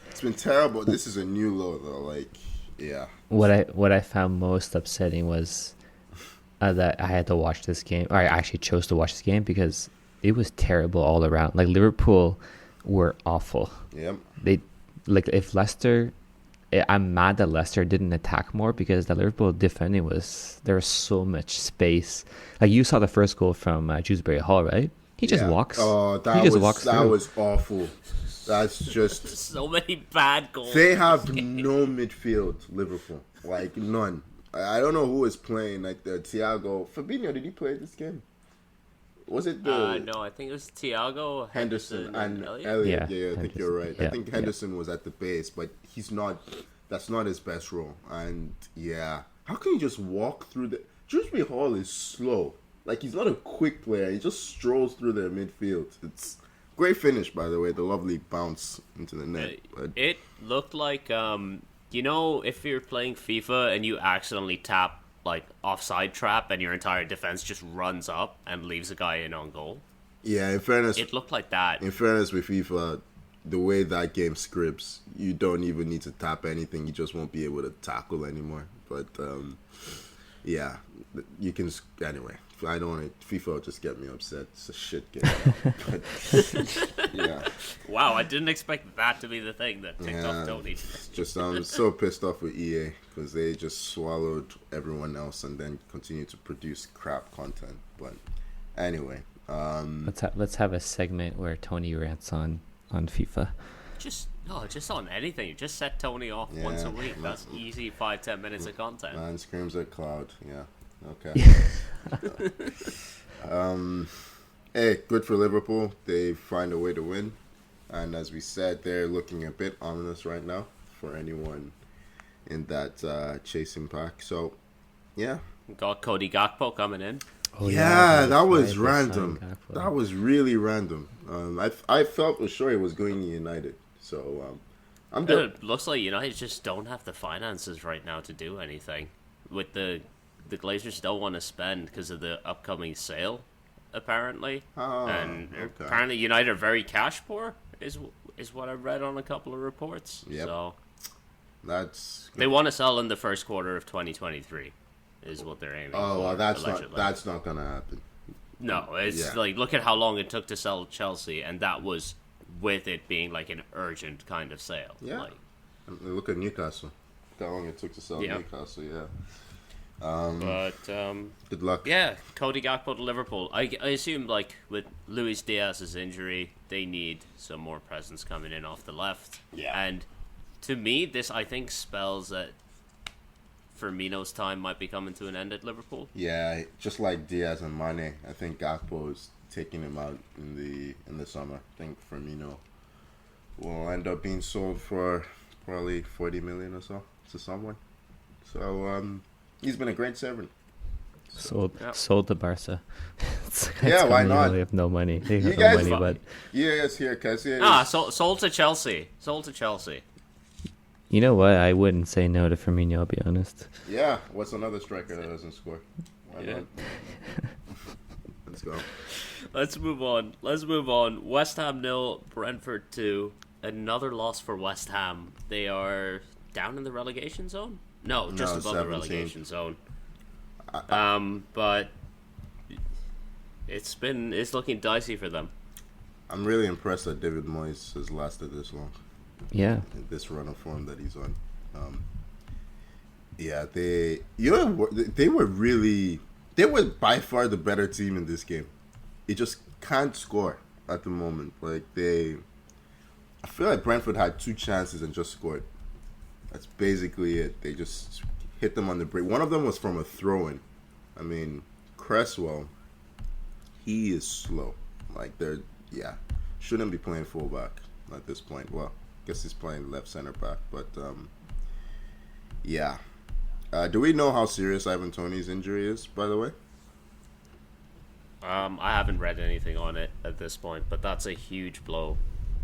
It's been terrible. This is a new low though. Like, yeah. What I found most upsetting was that I had to watch this game, or I actually chose to watch this game because it was terrible all around. Like Liverpool were awful. Yep. They like if Leicester. I'm mad that Leicester didn't attack more because the Liverpool defending there was so much space. Like you saw the first goal from Dewsbury Hall, right? He just walks. Oh, that was awful. That's just so many bad goals. They have no midfield, Liverpool. Like none. I don't know who is playing. Like the Thiago, Fabinho. Did he play this game? Was it the? No, I think it was Thiago, Henderson and Elliott. Yeah, I think you're right. Yeah, I think Henderson was at the base, but he's not. That's not his best role. And yeah, how can you just walk through the? Dewsbury Hall is slow. Like he's not a quick player. He just strolls through the midfield. It's great finish, by the way. The lovely bounce into the net. It looked like if you're playing FIFA and you accidentally tap like offside trap and your entire defense just runs up and leaves a guy in on goal. Yeah, in fairness, it looked like that. In fairness, with FIFA, the way that game scripts, you don't even need to tap anything. You just won't be able to tackle anymore. But yeah, you can anyway. I don't want to. FIFA will just get me upset. It's a shit game. But, yeah. Wow, I didn't expect that to be the thing that ticked off Tony. Just I'm so pissed off with EA because they just swallowed everyone else and then continue to produce crap content. But anyway, let's have a segment where Tony rants on FIFA. Just on anything. Just set Tony off once a week. That's easy 5-10 minutes of content. Man screams at cloud. Yeah. Okay. Hey, good for Liverpool. They find a way to win, and as we said, they're looking a bit ominous right now for anyone in that chasing pack. So, yeah. Got Cody Gakpo coming in. Oh, yeah, that was random. That was really random. I felt for sure he was going to United. So, It looks like United just don't have the finances right now to do anything. With the Glazers don't want to spend because of the upcoming sale, apparently. Apparently United are very cash poor, is what I read on a couple of reports. Yep. So that's they want to sell in the first quarter of 2023, is what they're aiming for. Oh, well, that's not gonna happen. No, it's like look at how long it took to sell Chelsea, and that was with it being like an urgent kind of sale. Yeah. Like, look at Newcastle. How long it took to sell Newcastle? Yeah. Good luck. Yeah, Cody Gakpo to Liverpool. I assume like with Luis Diaz's injury, they need some more presence coming in off the left. Yeah. And to me, this I think spells that Firmino's time might be coming to an end at Liverpool. Yeah, just like Diaz and Mane, I think Gakpo is taking him out in the summer. I think Firmino will end up being sold for probably 40 million or so to someone. So he's been a great servant. Sold to Barca. Why not? They have no money. They you have guys, no money, but yes, here, cause sold to Chelsea. Sold to Chelsea. You know what? I wouldn't say no to Firmino. I'll be honest. Yeah. What's another striker that doesn't score? Why not? Let's go. Let's move on. West Ham 0, Brentford 2. Another loss for West Ham. They are down in the relegation zone. No, just above 17. The relegation zone. But it's looking dicey for them. I'm really impressed that David Moyes has lasted this long. Yeah. In this run of form that he's on. They were by far the better team in this game. It just can't score at the moment. I feel like Brentford had 2 chances and just scored. That's basically it. They just hit them on the break. One of them was from a throw-in. I mean, Cresswell, he is slow. Shouldn't be playing fullback at this point. Well, I guess he's playing left center back. But, do we know how serious Ivan Toney's injury is, by the way? I haven't read anything on it at this point, but that's a huge blow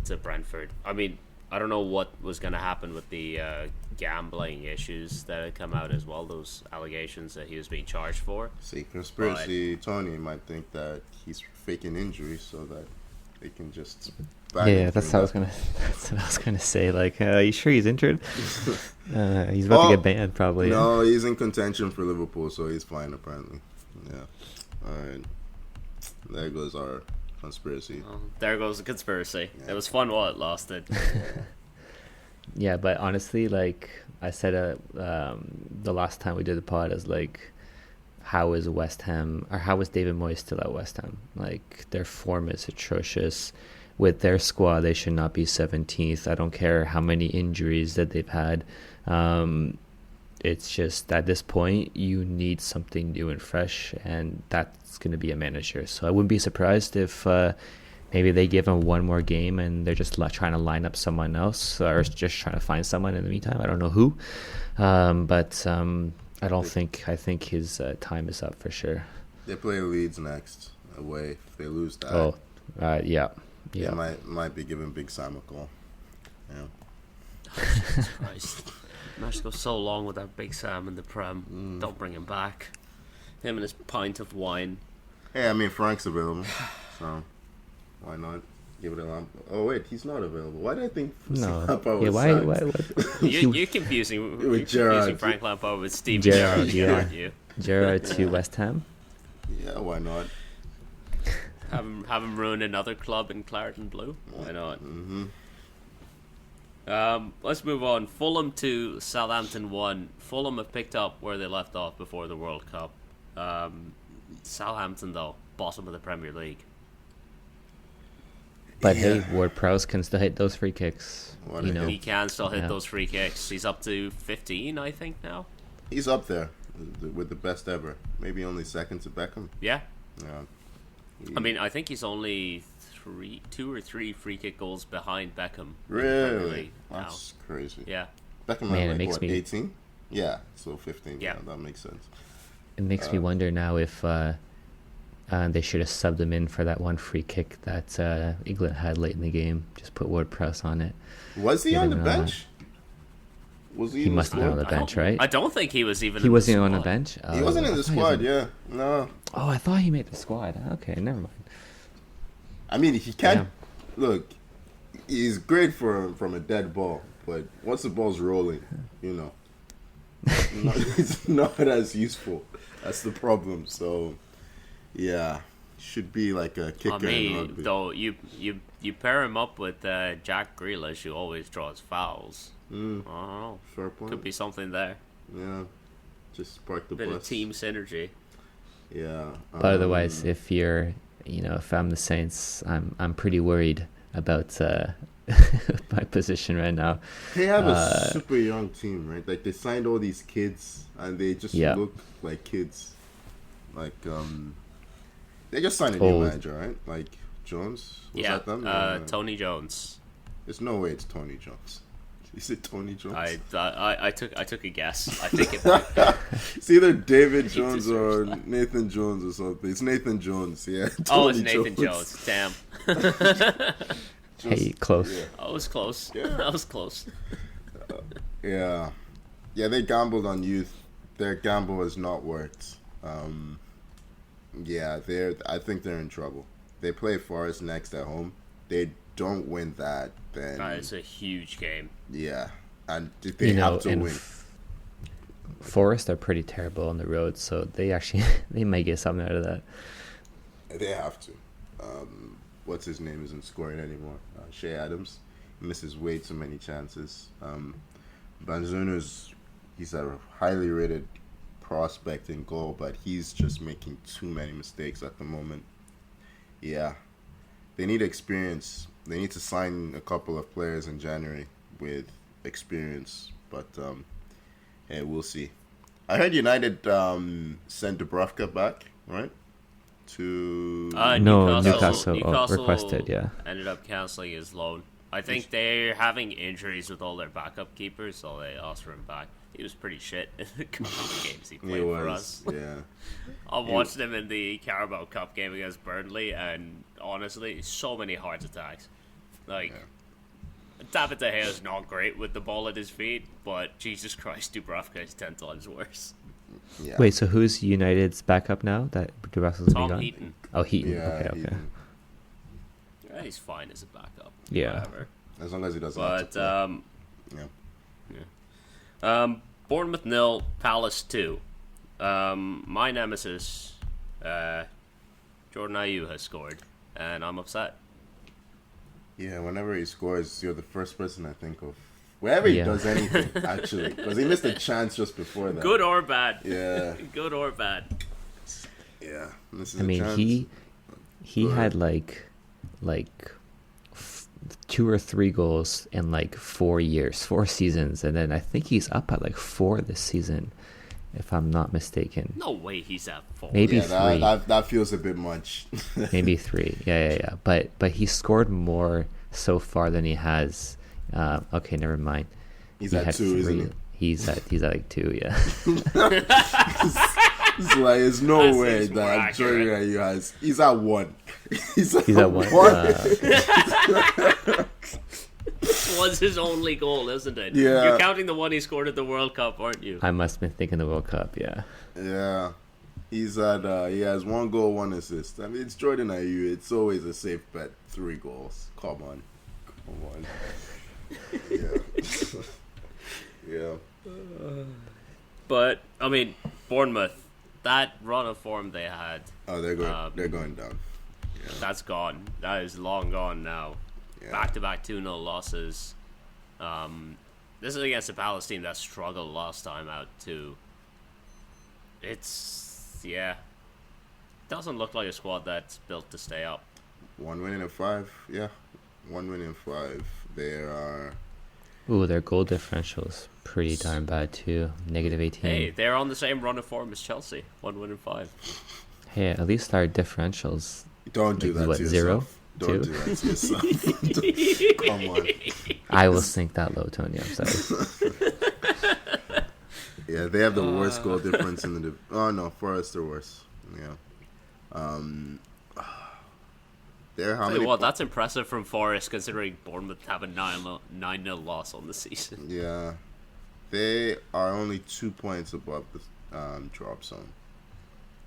to Brentford. I mean, I don't know what was going to happen with the gambling issues that had come out as well, those allegations that he was being charged for. See, conspiracy Tony might think that he's faking injury so that they can just... That's what I was gonna say. Like, are you sure he's injured? He's about to get banned, probably. No, he's in contention for Liverpool, so he's fine, apparently. Yeah. All right. There goes our conspiracy. Well, there goes the conspiracy. Yeah. It was fun while it lasted. Yeah, but honestly, like I said, the last time we did the pod, is like, how is West Ham, or how is David Moyes still at West Ham? Like, their form is atrocious. With their squad, they should not be 17th. I don't care how many injuries that they've had. It's just, at this point, you need something new and fresh, and that's going to be a manager. So I wouldn't be surprised if maybe they give him one more game and they're just trying to line up someone else, or just trying to find someone in the meantime. I don't know who. But I don't think, I think his time is up for sure. They play Leeds next away. If they lose that, yeah. They might be giving Big Sam a call. Yeah. Jesus Christ. Managed to go so long without Big Sam in the Prem. Don't bring him back. Him and his pint of wine. Hey, I mean, Frank's available, so why not give it a lamp? Oh wait, he's not available. Why did I think Lampard was why you're confusing Gerrard. Frank Lampard with Steve Gerrard, aren't you? Gerrard to West Ham. Yeah, why not? Have him ruin another club in claret and blue. Why not? Mm-hmm. Let's move on. Fulham 2, Southampton 1. Fulham have picked up where they left off before the World Cup. Southampton, though, bottom of the Premier League. But hey, Ward-Prowse can still hit those free kicks. He can still hit those free kicks. He's up to 15, I think, now. He's up there with the best ever. Maybe only second to Beckham. Yeah. Yeah. I mean, I think he's only 2 or 3 free kick goals behind Beckham. Really? That's crazy. Yeah. Beckham had 18? Yeah, so 15. Yeah, that makes sense. It makes me wonder now if they should have subbed him in for that one free kick that England had late in the game. Just put Ward-Prowse on it. Was he on the bench? Was he must have been on the bench, right? I don't think he was even. He wasn't on the bench. He wasn't in the squad. Yeah, no. Oh, I thought he made the squad. Okay, never mind. I mean, he can't look. He's great from a dead ball, but once the ball's rolling, it's not as useful. That's the problem. So, yeah, should be like a kicker in rugby. Though you pair him up with Jack Grealish, who always draws fouls. I don't know. Fair point. Could be something there. Yeah, just spark the bit bus. of team synergy. Yeah. But otherwise, if I'm the Saints, I'm pretty worried about my position right now. They have a super young team, right? Like, they signed all these kids, and they just look like kids. Like, they just signed a new manager, right? Like Jones. Was that them? Tony Jones. There's no way it's Tony Jones. Is it Tony Jones? I took a guess. I think it might be. It's either David Jones or Nathan Jones or something. It's Nathan Jones, yeah. It's Nathan Jones. Damn. Hey, close. Yeah. I was close. Yeah. I was close. Yeah, they gambled on youth. Their gamble has not worked. I think they're in trouble. They play Forest next at home. They don't win that, then it's a huge game. Yeah, and they have to win. Forest are pretty terrible on the road, so they might get something out of that. They have to. What's his name isn't scoring anymore. Shea Adams misses way too many chances. He's a highly rated prospect in goal, but he's just making too many mistakes at the moment. Yeah, they need experience. They need to sign a couple of players in January with experience, but hey, we'll see. I heard United sent Dubravka back, right? To Newcastle requested, ended up cancelling his loan. I think they're having injuries with all their backup keepers, so they asked for him back. He was pretty shit in the couple of games he played for us. Yeah, I watched him in the Carabao Cup game against Burnley, and honestly, so many heart attacks. David De Gea is not great with the ball at his feet, but Jesus Christ, Dubravka is 10 times worse. Yeah. Wait, so who's United's backup now that Dubravka's been gone? Tom Heaton. Oh, Heaton. Yeah, okay. Heaton. Yeah, he's fine as a backup. Yeah. Whatever. As long as he doesn't have to play. Bournemouth 0, Palace 2. My nemesis, Jordan Ayew has scored, and I'm upset. Yeah, whenever he scores, you're the first person I think of. Whenever he does anything, actually. Because he missed a chance just before that. Good or bad. Yeah. Good or bad. Yeah. This is I mean, chance. he had like 2 or 3 goals in like 4 seasons, and then I think he's up at like 4 this season, if I'm not mistaken. No way he's at 4. Maybe Yeah, 3. that feels a bit much. Maybe 3. Yeah. But he scored more so far than he has. Okay, never mind. He's He at had 2, isn't he? He's at like 2. Yeah. It's like, there's no That way seems more that Jordan accurate. Ayew has. He's at 1. He's He's at 1. This was his only goal, isn't it? Yeah. You're counting the one he scored at the World Cup, aren't you? I must have been thinking the World Cup. Yeah. Yeah. He's at, he has 1 goal, 1 assist. I mean, it's Jordan Ayew. It's always a safe bet. 3 goals. Come on. Yeah. Yeah. But, I mean, Bournemouth, that run of form they had, Oh, they're going down. that's gone. That is long gone now. Yeah. Back-to-back 2-0 losses. This is against a Palace team that struggled last time out, too. Doesn't look like a squad that's built to stay up. 1 win in 5. Yeah. 1 win in 5. There are. Ooh, their goal differential's pretty darn bad too. -18. Hey, they're on the same run of form as Chelsea. 1 win in 5. Hey, at least our differentials. Don't do Like, that what, to 0? yourself. Don't 2? do that to yourself. Come on. I will sink that low, Tony. I'm sorry. Yeah, they have the worst goal difference in the. Oh no, Forest are worse. Yeah. They're how Tell you many? what, that's impressive from Forest considering Bournemouth have a 9-0 loss on the season. Yeah, they are only 2 points above the drop zone.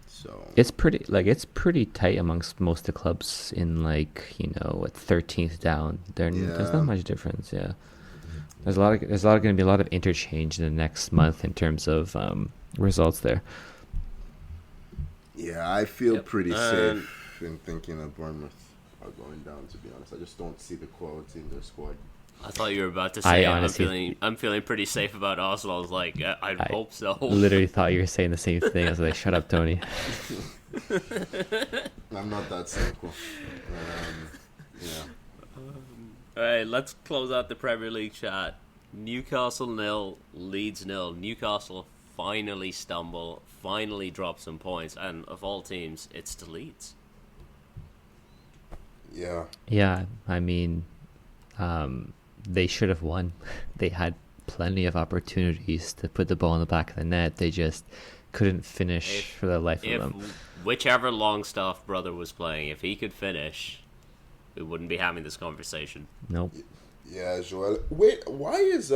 So It's pretty tight amongst most of the clubs in like, at 13th down. There's Yeah. not much difference. Yeah. There's going to be a lot of interchange in the next month in terms of results there. yeah, I feel Yep. pretty safe in thinking that Bournemouth are going down. To be honest, I just don't see the quality in their squad. I thought you were about to I say honestly- I'm feeling pretty safe about Arsenal. I was like, I hope so. Literally thought you were saying the same thing. I was like, shut up, Tony. I'm not that cynical. Yeah. All right, let's close out the Premier League chat. Newcastle 0, Leeds 0. Newcastle finally stumble, finally drop some points, and of all teams, it's to Leeds. Yeah. Yeah, I mean, they should have won. They had plenty of opportunities to put the ball in the back of the net. They just couldn't finish for the life of If them. whichever Longstaff brother was playing, if he could finish, we wouldn't be having this conversation. Nope. Yeah, Joel. Wait, why is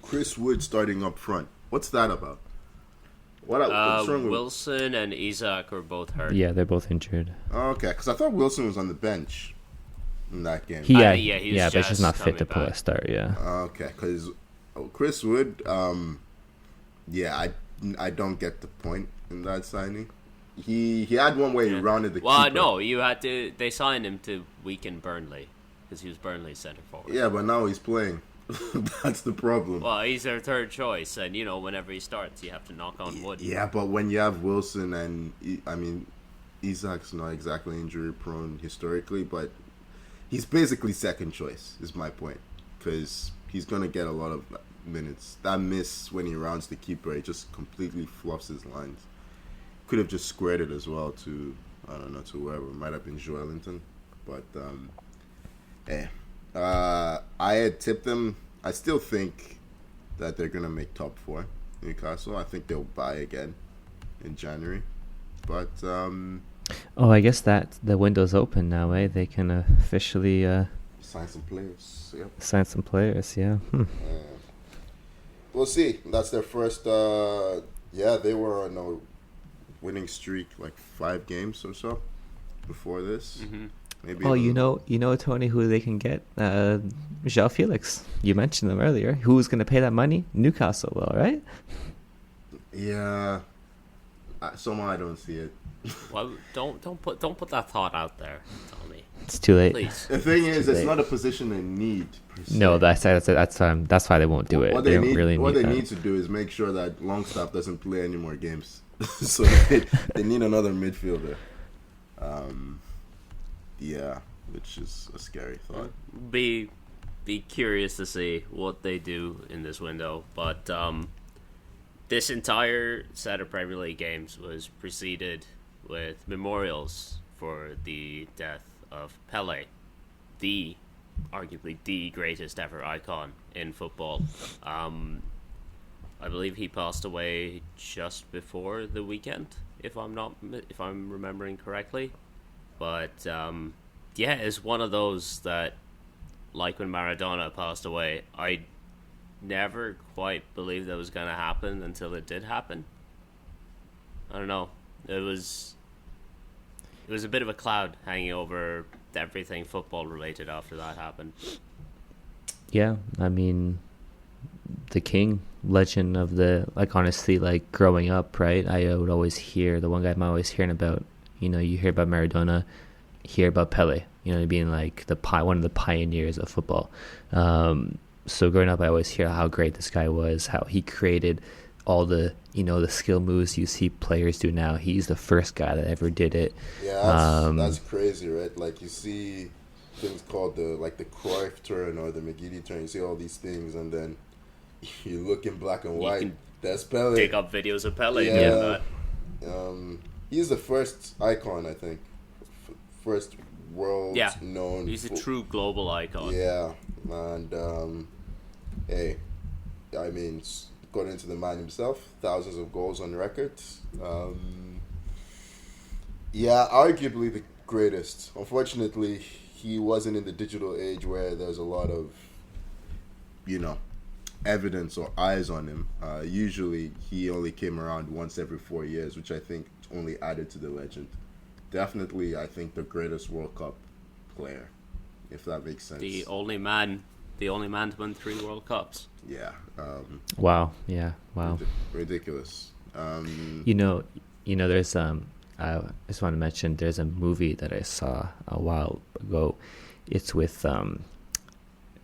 Chris Wood starting up front? What's that about? What's wrong with? Wilson and Isak are both hurt. Yeah, they're both injured. Oh, okay, because I thought Wilson was on the bench in that game. He yeah, he was but he's just not just fit to coming pull a back. start. Yeah. Okay, because Chris Wood, yeah, I don't get the point in that signing. He had one where he rounded the Well, keeper. no, they signed him to weaken Burnley because he was Burnley's centre forward. Yeah, but now he's playing. That's the problem. Well, he's their third choice, and whenever he starts, you have to knock on wood. Yeah, but when you have Wilson and Isak's not exactly injury prone historically, but he's basically second choice. Is my point, because he's gonna get a lot of minutes. That miss when he rounds the keeper, it just completely fluffs his lines. Could have just squared it as well to to whoever. It might have been Joelinton, but I had tipped them. I still think that they're gonna make top 4. Newcastle. I think they'll buy again in January, but Oh, I guess that the window's open now. They can officially sign some players. Yep. sign some players. Yeah. We'll see. That's their first. They were on a winning streak, like 5 games or so before this. Mm-hmm. Maybe. Oh, even- Tony, who they can get? João Felix. You mentioned them earlier. Who's going to pay that money? Newcastle will, right? Yeah. somehow I don't see it. Well, don't put that thought out there, Tommy. It's too late. Please. The thing is, it's late. not a position they need. Per se. No, that's why they won't do it. What They they don't need, really what need they that. need to do is make sure that Longstaff doesn't play any more games. So they need another midfielder. Yeah, which is a scary thought. Be curious to see what they do in this window, but this entire set of Premier League games was preceded with memorials for the death of Pele, arguably the greatest ever icon in football. I believe he passed away just before the weekend, if I'm remembering correctly. But yeah, it's one of those that, like when Maradona passed away, I never quite believed that was going to happen until it did happen. I don't know. It was a bit of a cloud hanging over everything football related after that happened. Yeah, I mean, the king, legend of the, like, honestly, like, growing up, right, I would always hear, the one guy I'm always hearing about, you know, you hear about Maradona, hear about Pele, you know, being like one of the pioneers of football. So growing up, I always hear how great this guy was, how he created all the, you know, the skill moves you see players do now. He's the first guy that ever did it. Yeah, that's crazy, right? Like, you see things called the Cruyff turn or the McGeady turn. You see all these things, and then you look in black and white. That's Pele. Dig up videos of Pele. Yeah. He's the first icon, I think. First world known. He's a true global icon. Yeah, and hey, I mean, according to the man himself, thousands of goals on record. Yeah, arguably the greatest. Unfortunately, he wasn't in the digital age where there's a lot of, you know, evidence or eyes on him. Usually, he only came around once every 4 years, which I think only added to the legend. Definitely, I think the greatest World Cup player, if that makes sense. The only man to win 3 World Cups. Yeah. Wow. Yeah. Wow. Ridiculous. You know, there's I just want to mention there's a movie that I saw a while ago. It's with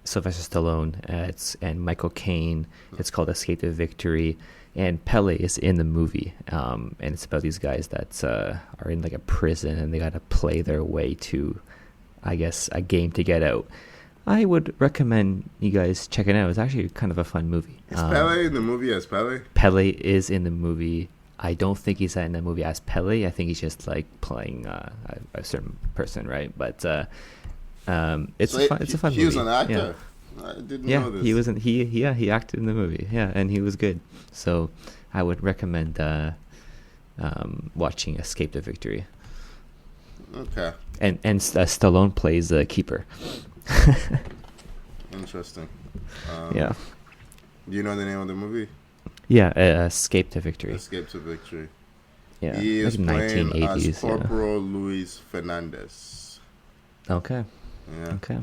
Sylvester Stallone. And Michael Caine. It's called Escape to Victory. And Pele is in the movie, and it's about these guys that are in like a prison, and they got to play their way to, I guess, a game to get out. I would recommend you guys check it out. It's actually kind of a fun movie. Is Pele in the movie as Pele? Pele is in the movie. I don't think he's in the movie as Pele. I think he's just like playing a certain person, right? But it's a fun movie. He was an actor. Yeah. I didn't know this. He wasn't. He acted in the movie. Yeah, and he was good. So I would recommend watching Escape to Victory. Okay. And Stallone plays the keeper. Interesting. Yeah. Do you know the name of the movie? Yeah, Escape to Victory. Escape to Victory. Yeah, He is playing 1980s, as Corporal Luis Fernandez. Okay. Yeah. Okay.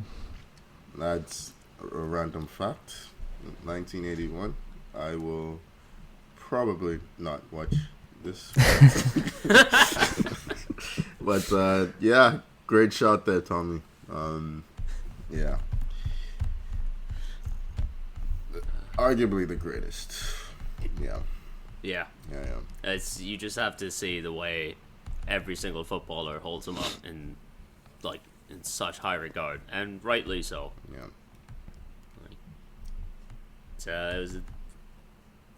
That's a random fact. 1981. I will probably not watch this. But yeah, great shot there, Tommy. Yeah. Arguably the greatest. Yeah. Yeah. It's, you just have to see the way every single footballer holds him up in such high regard, and rightly so. Yeah. It was a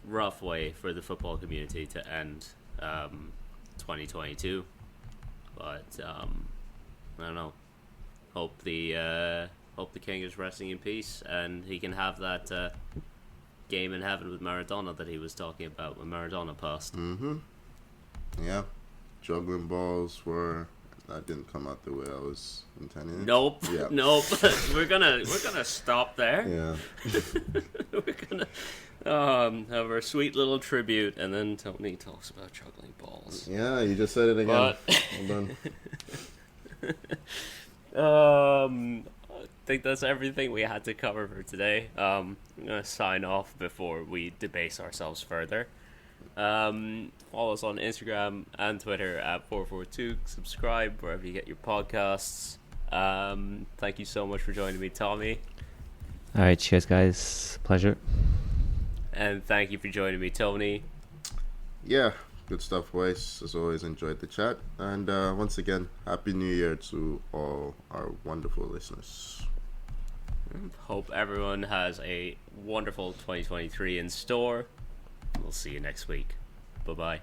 rough way for the football community to end 2022, but I don't know. Hope the king is resting in peace, and he can have that game in heaven with Maradona that he was talking about when Maradona passed. Yeah. Juggling balls that didn't come out the way I was intending. Nope. Yeah. Nope. we're gonna stop there. Yeah. We're gonna have our sweet little tribute, and then Tony talks about juggling balls. Yeah, you just said it again. Well done. I think that's everything we had to cover for today. I'm gonna sign off before we debase ourselves further. Follow us on Instagram and Twitter at 442. Subscribe wherever you get your podcasts. Thank you so much for joining me, Tommy. All right, cheers, guys. Pleasure. And thank you for joining me, Tony. Yeah, good stuff, boys. As always, enjoyed the chat. And once again, Happy New Year to all our wonderful listeners. Hope everyone has a wonderful 2023 in store. We'll see you next week. Bye-bye.